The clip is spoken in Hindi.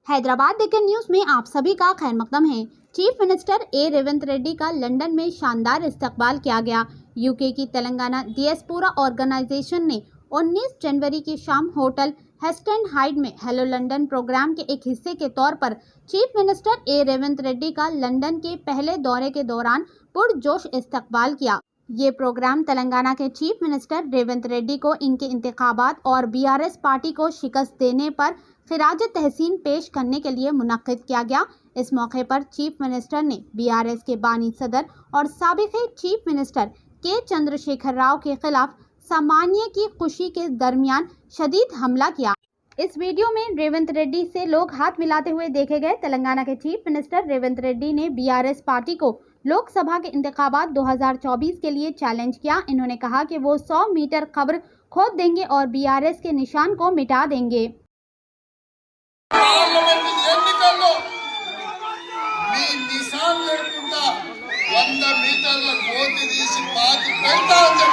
हैदराबाद डेक्कन न्यूज में आप सभी का खैर मकदम है। चीफ मिनिस्टर रेवंत रेड्डी का लंदन में शानदार इस्तकबाल किया गया। यूके की तेलंगाना डियास्पोरा ऑर्गेनाइजेशन ने 19 जनवरी की शाम होटल हेस्टन हाइड में हेलो लंदन प्रोग्राम के एक हिस्से के तौर पर चीफ मिनिस्टर रेवंत रेड्डी का लंदन के पहले दौरे के दौरान पुरजोश इस्तकबाल किया। ये प्रोग्राम तेलंगाना के चीफ मिनिस्टर रेवंत रेड्डी को इनके इंतखाबात और बीआरएस पार्टी को शिकस्त देने पर खिराज तहसीन पेश करने के लिए मुनक्किद किया गया। इस मौके पर चीफ मिनिस्टर ने बीआरएस के बानी सदर और साबिक़ चीफ मिनिस्टर के चंद्रशेखर राव के खिलाफ सामान्य की खुशी के दरमियान शदीद हमला किया। इस वीडियो में रेवंत रेड्डी से लोग हाथ मिलाते हुए देखे गए। तेलंगाना के चीफ मिनिस्टर रेवंत रेड्डी ने बीआरएस पार्टी को लोकसभा के इंतखाबात 2024 के लिए चैलेंज किया। इन्होंने कहा कि वो 100 मीटर कब्र खोद देंगे और बीआरएस के निशान को मिटा देंगे। పార్లమెంట్ ఎన్నికల్లో మీ నిశాన్ లేకుండా 100 మీటర్ల గోతి తీసి పాతి పెడతా అని